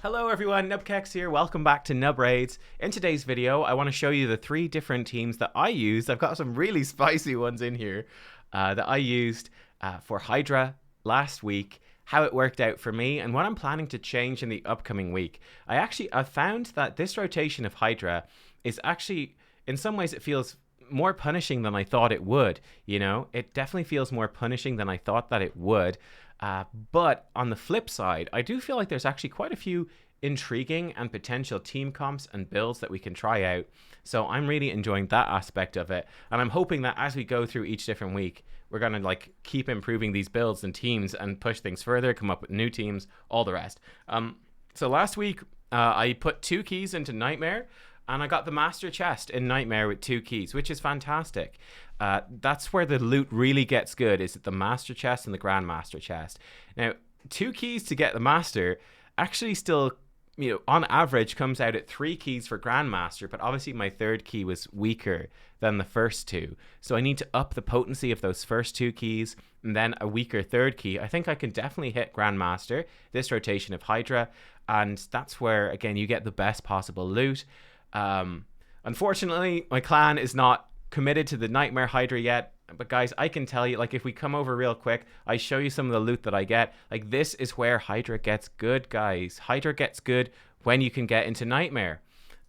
Hello everyone, nubkeks here. Welcome back to Nub Raids. In today's video, I want to show you the 3 different teams that I used. I've got some really spicy ones in here that I used for Hydra last week, how it worked out for me, and what I'm planning to change in the upcoming week. I found that this rotation of Hydra is actually, in some ways, it feels more punishing than I thought it would. You know, it definitely feels more punishing than I thought that it would. But on the flip side, I do feel like there's actually quite a few intriguing and potential team comps and builds that we can try out. So I'm really enjoying that aspect of it. And I'm hoping that as we go through each different week, we're going to like keep improving these builds and teams and push things further, come up with new teams, all the rest. So last week, I put 2 keys into Nightmare. And I got the Master Chest in Nightmare with 2 keys, which is fantastic. That's where the loot really gets good, is at the Master Chest and the Grandmaster Chest. Now, 2 keys to get the Master actually still, you know, on average comes out at 3 keys for Grandmaster, but obviously my 3rd key was weaker than the first 2. So I need to up the potency of those first 2 keys, and then a weaker 3rd key. I think I can definitely hit Grandmaster, this rotation of Hydra, and that's where, again, you get the best possible loot. Unfortunately, my clan is not committed to the Nightmare Hydra yet, but guys, I can tell you, like, if we come over real quick, I show you some of the loot that I get. Like, this is where Hydra gets good, guys. Hydra gets good when you can get into Nightmare.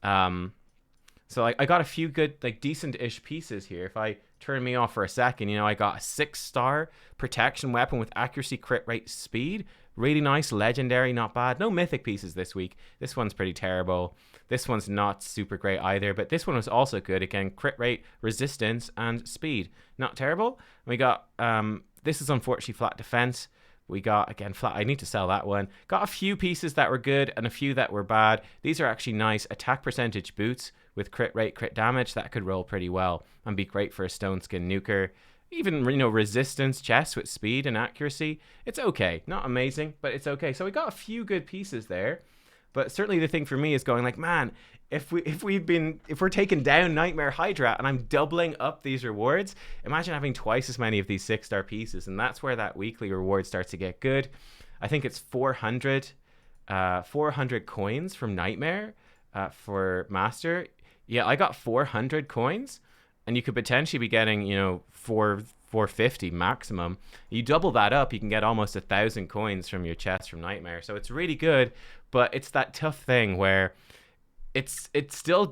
So I got a few good, like, decent-ish pieces here. If I turn me off for a second, you know, I got a 6-star protection weapon with accuracy, crit rate, speed. Really nice, legendary, not bad. No mythic pieces this week. This one's pretty terrible. This one's not super great either, but this one was also good. Again, crit rate, resistance, and speed. Not terrible. We got, this is unfortunately flat defense. We got, again, flat, I need to sell that one. Got a few pieces that were good and a few that were bad. These are actually nice attack percentage boots with crit rate, crit damage. That could roll pretty well and be great for a stone skin nuker. Even, you know, resistance chests with speed and accuracy. It's okay. Not amazing, but it's okay. So we got a few good pieces there. But certainly the thing for me is going like, man, if we're taking down Nightmare Hydra and I'm doubling up these rewards, imagine having twice as many of these 6-star pieces. And that's where that weekly reward starts to get good. I think it's 400 coins from Nightmare for Master. Yeah, I got 400 coins. And you could potentially be getting, you know, 450 maximum. You double that up, you can get almost 1,000 coins from your chest from Nightmare. So it's really good, but it's that tough thing where it's still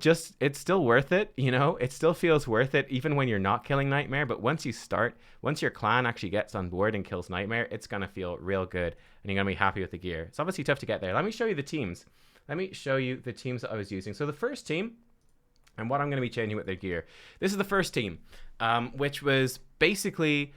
worth it, you know? It still feels worth it even when you're not killing Nightmare, but once your clan actually gets on board and kills Nightmare, it's going to feel real good and you're going to be happy with the gear. It's obviously tough to get there. Let me show you the teams. Let me show you the teams that I was using. So the first team, and what I'm going to be changing with their gear. This is the first team, which was basically,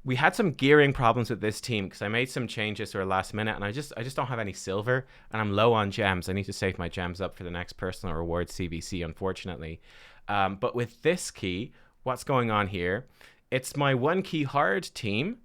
we had some gearing problems with this team because I made some changes for last minute, and I just don't have any silver, and I'm low on gems. I need to save my gems up for the next personal reward CVC, unfortunately. But with this key, what's going on here? It's my 1 key hard team.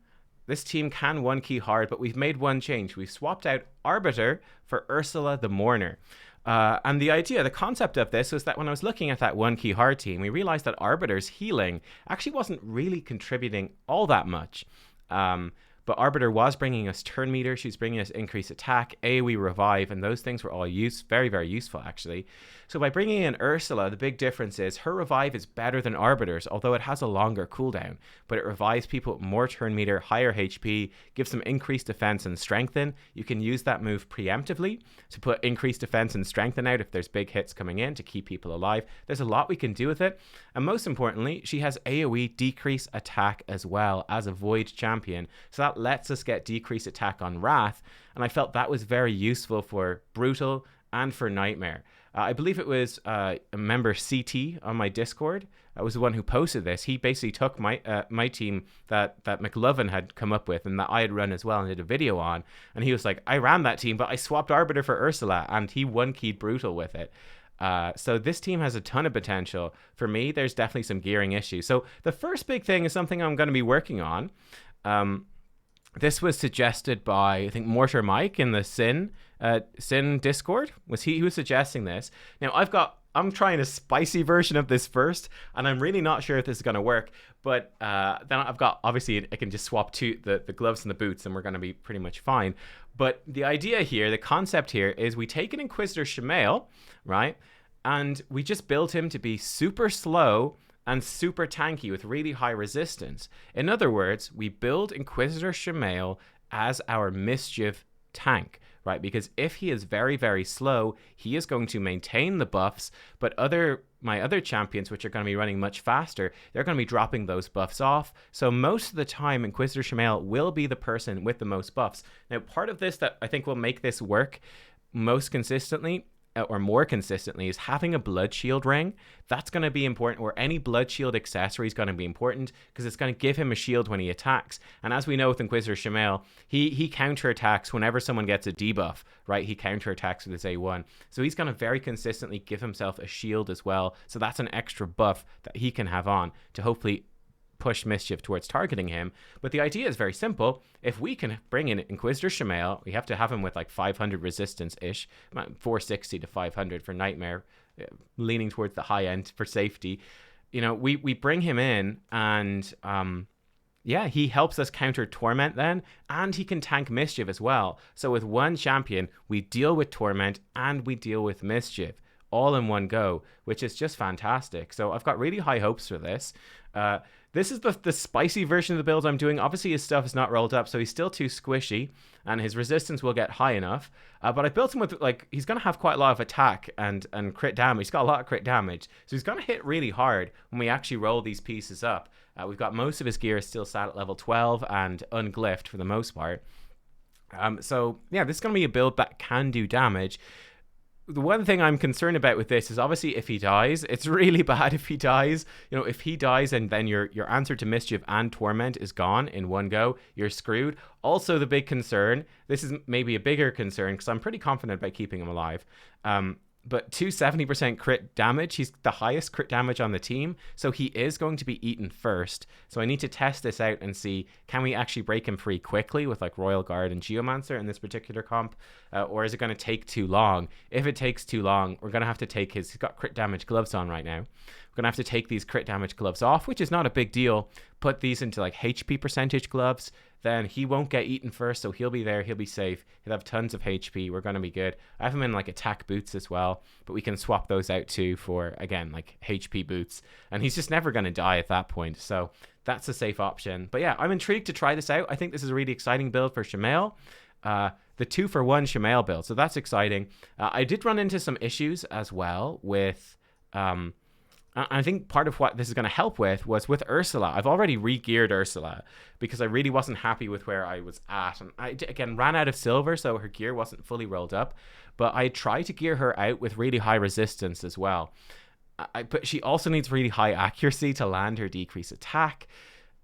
This team can 1 key hard, but we've made one change. We've swapped out Arbiter for Ursala the Mourner. And the concept of this was that when I was looking at that 1 key hard team, we realized that Arbiter's healing actually wasn't really contributing all that much. But Arbiter was bringing us turn meter, she was bringing us increased attack, AoE revive, and those things were all very, very useful actually. So by bringing in Ursala, the big difference is her revive is better than Arbiter's, although it has a longer cooldown, but it revives people with more turn meter, higher HP, gives them increased defense and strengthen. You can use that move preemptively to put increased defense and strengthen out if there's big hits coming in to keep people alive. There's a lot we can do with it, and most importantly, she has AoE decrease attack as well as a Void champion, so that lets us get decreased attack on Wrath, and I felt that was very useful for Brutal and for Nightmare. I believe it was a member CT on my Discord. I was the one who posted this. He basically took my team that McLovin had come up with and that I had run as well and did a video on, and he was like, I ran that team, but I swapped Arbiter for Ursala, and he 1-keyed Brutal with it. So this team has a ton of potential. For me, there's definitely some gearing issues. So the first big thing is something I'm going to be working on. This was suggested by, I think, Mortar Mike in the Sin Discord. He was suggesting this. Now, I've got I'm trying a spicy version of this first, and I'm really not sure if this is going to work. But then I've got, obviously, I can just swap to the gloves and the boots, and we're going to be pretty much fine. But the idea here, the concept here, is we take an Inquisitor Shamael, right? And we just build him to be super slow and super tanky with really high resistance. In other words, we build Inquisitor Shamael as our mischief tank, right? Because if he is very, very slow, he is going to maintain the buffs, but my other champions, which are going to be running much faster, they're going to be dropping those buffs off. So most of the time, Inquisitor Shamael will be the person with the most buffs. Now, part of this that I think will make this work most consistently, or more consistently, is having a blood shield ring. That's going to be important, or any blood shield accessory is going to be important, because it's going to give him a shield when he attacks. And as we know with Inquisitor Shamael, he counterattacks whenever someone gets a debuff, right? He counterattacks with his A1. So he's going to very consistently give himself a shield as well. So that's an extra buff that he can have on to hopefully push mischief towards targeting him. But the idea is very simple. If we can bring in Inquisitor Shamael, we have to have him with like 500 resistance-ish, 460 to 500 for Nightmare, leaning towards the high end for safety. You know, we bring him in, and yeah, he helps us counter Torment then, and he can tank Mischief as well. So with one champion, we deal with Torment and we deal with Mischief all in one go, which is just fantastic. So I've got really high hopes for this. This is the spicy version of the build I'm doing. Obviously, his stuff is not rolled up, so he's still too squishy, and his resistance will get high enough. But I built him with, like, he's going to have quite a lot of attack and crit damage. He's got a lot of crit damage, so he's going to hit really hard when we actually roll these pieces up. We've got most of his gear still sat at level 12 and unglyphed for the most part. So, yeah, this is going to be a build that can do damage. The one thing I'm concerned about with this is obviously if he dies. It's really bad if he dies. You know, if he dies and then your answer to Mischief and Torment is gone in one go, you're screwed. Also, the big concern, this is maybe a bigger concern because I'm pretty confident about keeping him alive. But 270% crit damage, he's the highest crit damage on the team, so he is going to be eaten first. So I need to test this out and see, can we actually break him free quickly with like Royal Guard and Geomancer in this particular comp, or is it going to take too long? If it takes too long, we're going to have to take he's got crit damage gloves on right now. We're going to have to take these crit damage gloves off, which is not a big deal. Put these into like HP percentage gloves, then he won't get eaten first, so he'll be there, he'll be safe, he'll have tons of HP, we're going to be good. I have him in like attack boots as well, but we can swap those out too for, again, like HP boots, and he's just never going to die at that point, so that's a safe option. But yeah, I'm intrigued to try this out. I think this is a really exciting build for Shamael. The 2-for-1 Shamael build, so that's exciting. I did run into some issues as well with... I think part of what this is going to help was with Ursala. I've already re-geared Ursala because I really wasn't happy with where I was at. And I, again, ran out of silver, so her gear wasn't fully rolled up. But I tried to gear her out with really high resistance as well. But she also needs really high accuracy to land her decrease attack.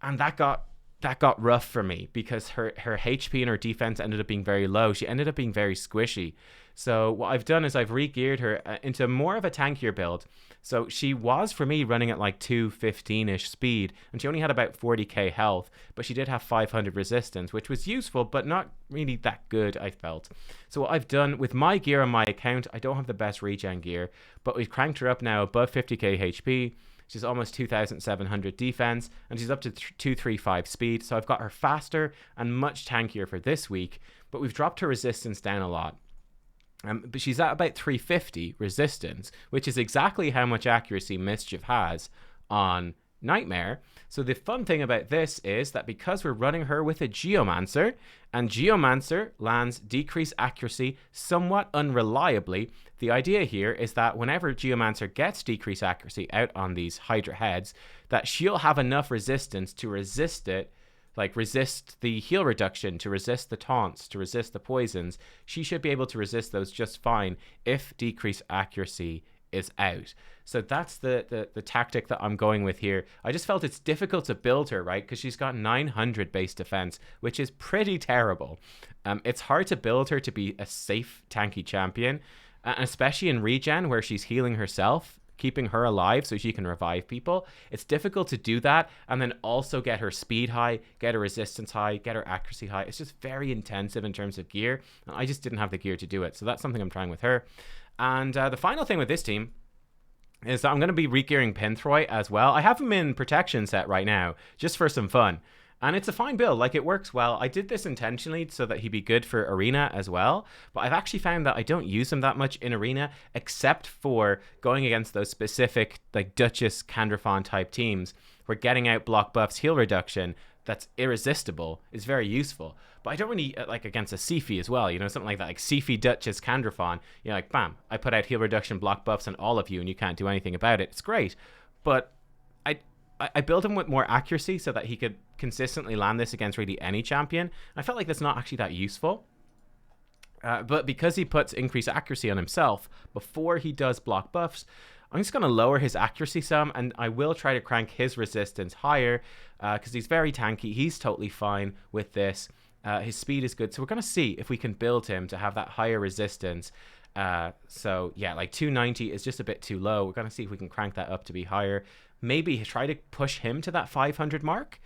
And that got rough for me because her HP and her defense ended up being very low. She ended up being very squishy. So what I've done is I've re-geared her into more of a tankier build. So she was, for me, running at like 215-ish speed, and she only had about 40k health, but she did have 500 resistance, which was useful, but not really that good, I felt. So what I've done with my gear on my account, I don't have the best regen gear, but we've cranked her up now above 50k HP. She's almost 2,700 defense, and she's up to 235 speed, so I've got her faster and much tankier for this week, but we've dropped her resistance down a lot. But she's at about 350 resistance, which is exactly how much accuracy Mischief has on Nightmare. So the fun thing about this is that because we're running her with a Geomancer, and Geomancer lands decreased accuracy somewhat unreliably, the idea here is that whenever Geomancer gets decreased accuracy out on these Hydra heads, that she'll have enough resistance to resist it, like resist the heal reduction, to resist the taunts, to resist the poisons. She should be able to resist those just fine if decreased accuracy is out. So that's the tactic that I'm going with here. I just felt it's difficult to build her, right? Because she's got 900 base defense, which is pretty terrible. It's hard to build her to be a safe tanky champion, especially in regen where she's healing herself, keeping her alive so she can revive people. It's difficult to do that and then also get her speed high, get her resistance high, get her accuracy high. It's just very intensive in terms of gear. I just didn't have the gear to do it. So that's something I'm trying with her. And the final thing with this team is that I'm going to be re-gearing Pinthroy as well. I have him in protection set right now, just for some fun. And it's a fine build, like it works well. I did this intentionally so that he'd be good for Arena as well, but I've actually found that I don't use him that much in Arena, except for going against those specific, like Duchess, Candrafon type teams, where getting out block buffs, heal reduction, that's irresistible, is very useful. But I don't really, like against a Sifi as well, you know, something like that, like Sifi, Duchess, Candrafon, you know, like bam, I put out heal reduction, block buffs on all of you and you can't do anything about it. It's great, but I built him with more accuracy so that he could consistently land this against really any champion. I felt like that's not actually that useful. But because he puts increased accuracy on himself before he does block buffs, I'm just going to lower his accuracy some, and I will try to crank his resistance higher because he's very tanky. He's totally fine with this. His speed is good. So we're going to see if we can build him to have that higher resistance. So yeah, like 290 is just a bit too low. We're going to see if we can crank that up to be higher. Maybe try to push him to that 500 mark.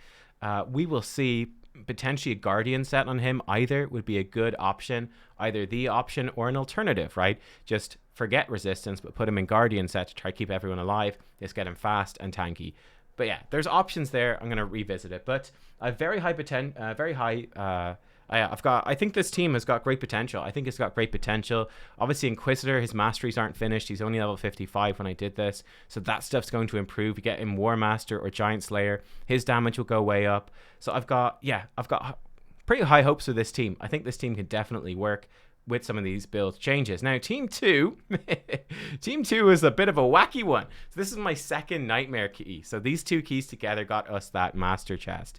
We will see. Potentially a Guardian set on him either would be a good option, either the option or an alternative, right? Just forget resistance, but put him in Guardian set to try to keep everyone alive. Just get him fast and tanky. But yeah, there's options there. I'm going to revisit it. But a very high I think this team has got great potential. I think it's got great potential. Obviously, Inquisitor, his masteries aren't finished. He's only level 55 when I did this. So that stuff's going to improve. You get him War Master or Giant Slayer. His damage will go way up. So I've got pretty high hopes for this team. I think this team can definitely work with some of these build changes. Now, Team 2, Team 2 is a bit of a wacky one. So this is my second Nightmare key. So these two keys together got us that Master Chest.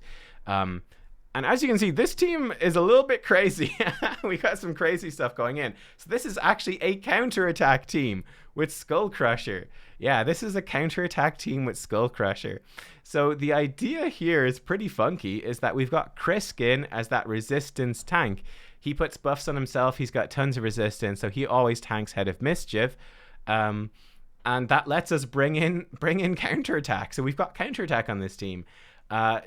And as you can see, this team is a little bit crazy. We got some crazy stuff going in. So this is actually a counterattack team with Skull Crusher. Yeah, this is a counterattack team with Skull Crusher. So the idea here is pretty funky, is that we've got Krisk in as that resistance tank. He puts buffs on himself. He's got tons of resistance, so he always tanks Head of Mischief. And that lets us bring in counterattack. So we've got counterattack on this team.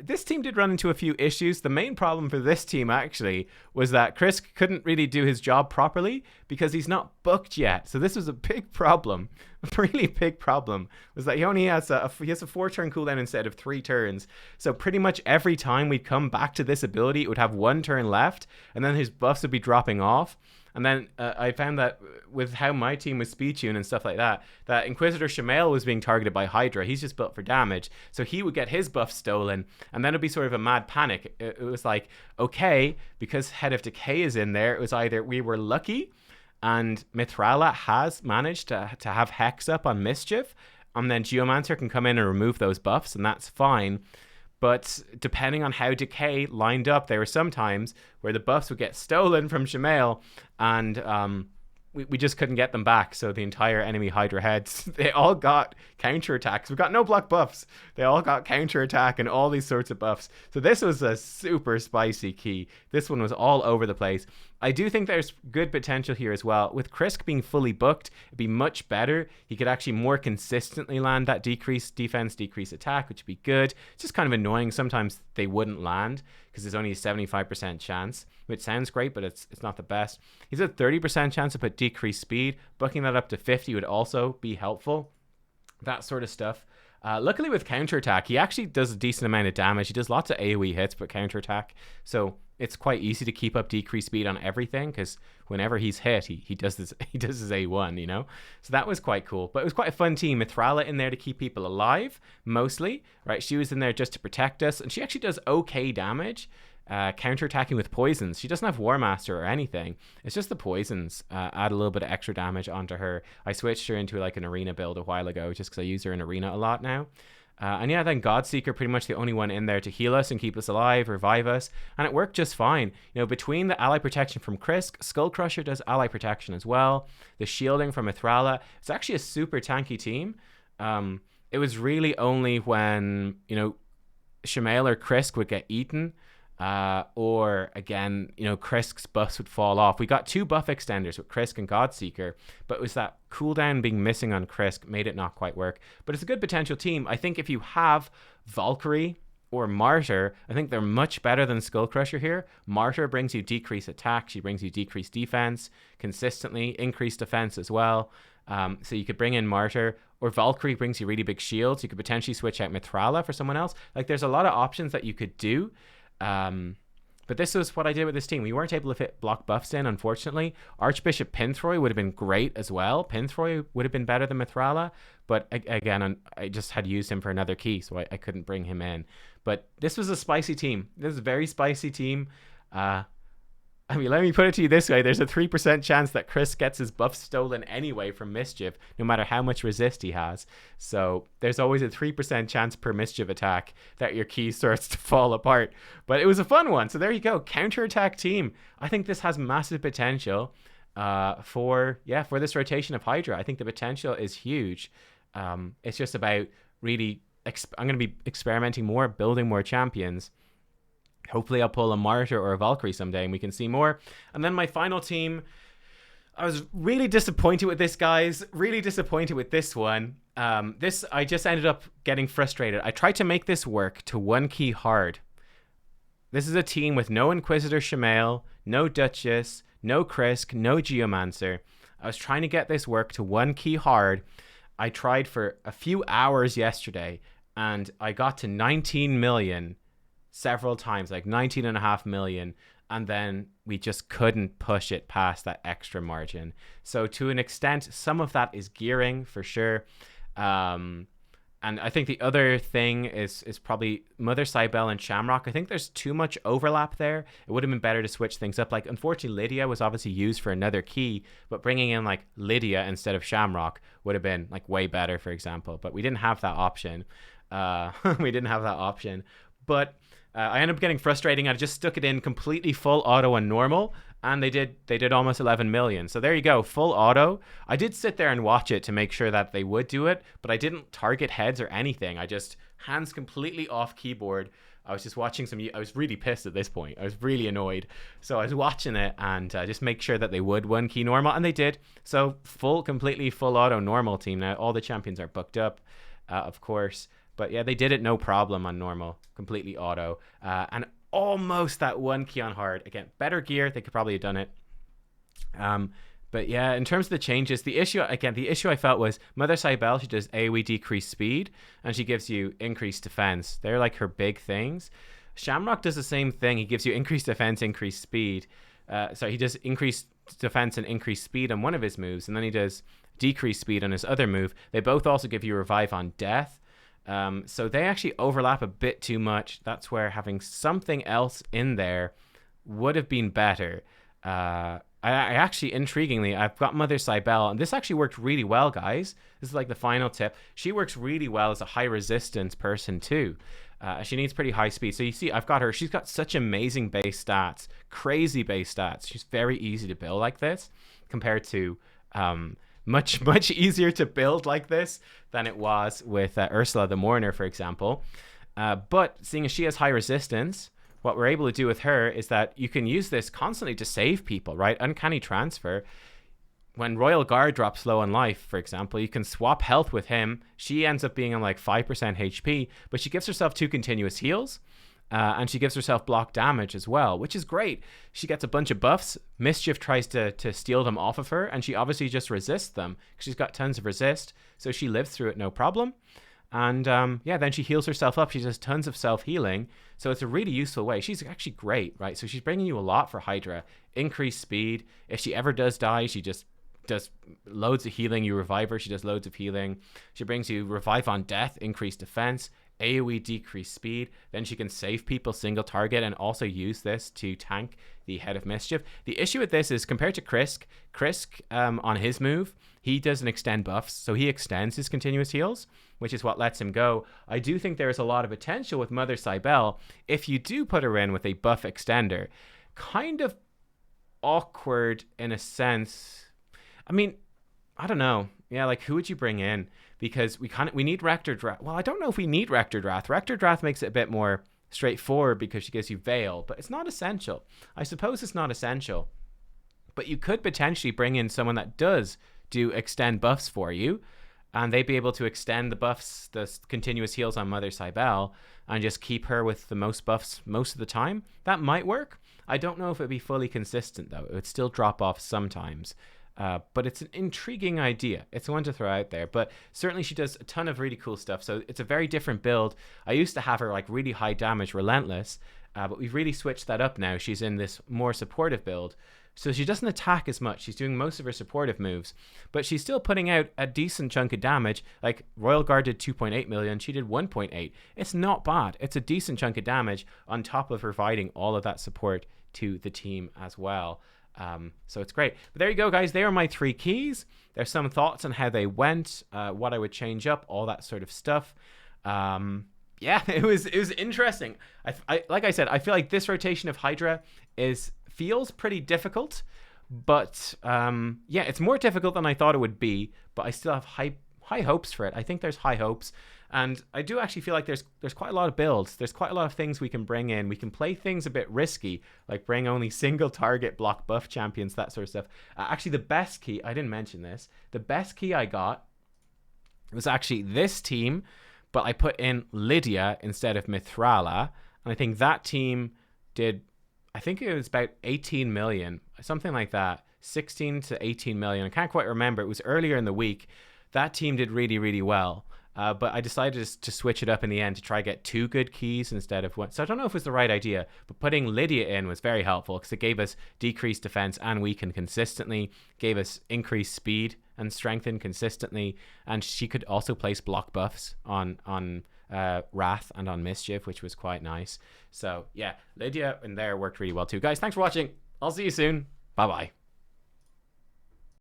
This team did run into a few issues. The main problem for this team, actually, was that Krisk couldn't really do his job properly because he's not booked yet. So this was a big problem, a really big problem, was that he only has a 4-turn cooldown instead of 3 turns. So pretty much every time we'd come back to this ability, it would have 1 turn left, and then his buffs would be dropping off. And then I found that with how my team was speed tuned and stuff like that, that Inquisitor Shamael was being targeted by Hydra. He's just built for damage. So he would get his buff stolen, and then it'd be sort of a mad panic. It was like, okay, because Head of Decay is in there, it was either we were lucky and Mithrala has managed to have Hex up on Mischief, and then Geomancer can come in and remove those buffs, and that's fine. But depending on how Decay lined up, there were some times where the buffs would get stolen from Shamael, and we just couldn't get them back. So the entire enemy Hydra heads, they all got counterattacks. We've got no block buffs. They all got counterattack and all these sorts of buffs. So this was a super spicy key. This one was all over the place. I do think there's good potential here as well. With Krisk being fully booked, it'd be much better. He could actually more consistently land that decreased defense, decreased attack, which would be good. It's just kind of annoying. Sometimes they wouldn't land because there's only a 75% chance, which sounds great, but it's not the best. He's a 30% chance to put decreased speed. Booking that up to 50 would also be helpful. That sort of stuff. Luckily with counterattack, he actually does a decent amount of damage. He does lots of AoE hits, but counterattack. So it's quite easy to keep up decreased speed on everything, because whenever he's hit, he does his A1, you know? So that was quite cool. But it was quite a fun team. Mithrala in there to keep people alive, mostly, right? She was in there just to protect us, and she actually does okay damage, counterattacking with poisons. She doesn't have War Master or anything. It's just the poisons add a little bit of extra damage onto her. I switched her into like an arena build a while ago, just because I use her in arena a lot now. And yeah, then Godseeker, pretty much the only one in there to heal us and keep us alive, revive us, and it worked just fine. You know, between the ally protection from Krisk, Skull Crusher does ally protection as well, the shielding from Ithrala, it's actually a super tanky team. It was really only when, you know, Shamael or Krisk would get eaten, or again, you know, Krisk's buffs would fall off. We got 2 buff extenders with Krisk and Godseeker, but it was that cooldown being missing on Krisk made it not quite work. But it's a good potential team. I think if you have Valkyrie or Martyr. I think they're much better than Skull Crusher here. Martyr brings you decreased attack. She brings you decreased defense consistently, increased defense as well. So you could bring in Martyr, or Valkyrie brings you really big shields. You could potentially switch out Mithrala for someone else. Like, there's a lot of options that you could do. But this was what I did with this team. We weren't able to fit block buffs in, unfortunately. Archbishop Pinthroy would have been great as well. Pinthroy would have been better than Mithrala. But again, I just had used him for another key, so I couldn't bring him in. But this was a spicy team. This is a very spicy team. I mean, let me put it to you this way. There's a 3% chance that Chris gets his buff stolen anyway from Mischief, no matter how much resist he has. So there's always a 3% chance per Mischief attack that your key starts to fall apart. But it was a fun one. So there you go. Counterattack team. I think this has massive potential for this rotation of Hydra. I think the potential is huge. It's just about really... I'm going to be experimenting more, building more champions. Hopefully I'll pull a Martyr or a Valkyrie someday and we can see more. And then my final team, I was really disappointed with this, guys. Really disappointed with this one. I just ended up getting frustrated. I tried to make this work to one key hard. This is a team with no Inquisitor Shamael, no Duchess, no Krisk, no Geomancer. I was trying to get this work to one key hard. I tried for a few hours yesterday and I got to 19 million several times, like 19.5 million, and then we just couldn't push it past that extra margin. So to an extent, some of that is gearing for sure. And I think the other thing is probably Mother Cybele and Shamrock. I think there's too much overlap there. It would have been better to switch things up. Like, unfortunately, Lydia was obviously used for another key, but bringing in like Lydia instead of Shamrock would have been like way better, for example. But we didn't have that option. But I ended up getting frustrating. I just stuck it in completely full auto and normal, and they did almost 11 million. So there you go, full auto. I did sit there and watch it to make sure that they would do it, but I didn't target heads or anything. I just hands completely off keyboard. I was just watching I was really pissed at this point. I was really annoyed. So I was watching it and just make sure that they would one key normal, and they did. So completely full auto normal team. Now all the champions are booked up, of course. But yeah, they did it no problem on normal, completely auto. And almost that one key on hard. Again, better gear, they could probably have done it. But yeah, in terms of the changes, the issue I felt was Mother Cybele, she does AoE decreased speed, and she gives you increased defense. They're like her big things. Shamrock does the same thing. He gives you increased defense, increased speed. So he does increased defense and increased speed on one of his moves, and then he does decreased speed on his other move. They both also give you revive on death. So they actually overlap a bit too much. That's where having something else in there would have been better. I actually, intriguingly, I've got Mother Cybele, and this actually worked really well, guys. This is like the final tip. She works really well as a high resistance person too. She needs pretty high speed. So you see, I've got her. She's got such amazing base stats, crazy base stats. She's very easy to build like this compared to much easier to build like this than it was with Ursala the Mourner, for example. But seeing as she has high resistance, what we're able to do with her is that you can use this constantly to save people, right? Uncanny transfer. When Royal Guard drops low on life, for example, you can swap health with him. She ends up being on like 5% HP, but she gives herself 2 continuous heals. And she gives herself block damage as well, which is great. She gets a bunch of buffs. Mischief tries to steal them off of her, and she obviously just resists them because she's got tons of resist, so she lives through it no problem. And then she heals herself up. She does tons of self-healing, so it's a really useful way. She's actually great, right? So she's bringing you a lot for Hydra. Increased speed. If she ever does die, she just does loads of healing. You revive her, she does loads of healing. She brings you revive on death, increased defense, AoE decreased speed. Then she can save people single target and also use this to tank the Head of Mischief. The issue with this is compared to Krisk on his move, he doesn't extend buffs, so he extends his continuous heals, which is what lets him go. I do think there is a lot of potential with Mother Cybele if you do put her in with a buff extender. Kind of awkward in a sense. I mean, I don't know. Yeah, like who would you bring in? Because we need Rector Drath. Well, I don't know if we need Rector Drath. Rector Drath makes it a bit more straightforward because she gives you Veil, but it's not essential. I suppose it's not essential. But you could potentially bring in someone that does do extend buffs for you. and they'd be able to extend the buffs, the continuous heals on Mother Cybele, and just keep her with the most buffs most of the time. That might work. I don't know if it'd be fully consistent, though. It would still drop off sometimes. But it's an intriguing idea. It's one to throw out there. But certainly she does a ton of really cool stuff. So it's a very different build. I used to have her like really high damage, relentless. But we've really switched that up now. She's in this more supportive build. So she doesn't attack as much. She's doing most of her supportive moves, but she's still putting out a decent chunk of damage. Like Royal Guard did 2.8 million. She did 1.8. It's not bad. It's a decent chunk of damage on top of providing all of that support to the team as well. So it's great. But there you go, guys. They are my 3 keys. There's some thoughts on how they went, what I would change up, all that sort of stuff. Yeah, it was interesting. I like I said, I feel like this rotation of Hydra feels pretty difficult, but yeah, it's more difficult than I thought it would be, but I still have high hopes for it. I think there's high hopes, and I do actually feel like there's quite a lot of builds. There's quite a lot of things we can bring in. We can play things a bit risky, like bring only single target block buff champions, that sort of stuff. Actually, the best key, I didn't mention this, the best key I got was actually this team, but I put in Lydia instead of Mithrala, and I think that team did, I think it was about 18 million, something like that, 16 to 18 million. I can't quite remember. It was earlier in the week. That team did really, really well. But I decided to switch it up in the end to try get 2 good keys instead of 1. So I don't know if it was the right idea, but putting Lydia in was very helpful because it gave us decreased defense and weaken consistently, gave us increased speed and strengthen consistently, and she could also place block buffs on Wrath and on Mischief, which was quite nice. So yeah, Lydia in there worked really well too. Guys, thanks for watching. I'll see you soon. Bye bye.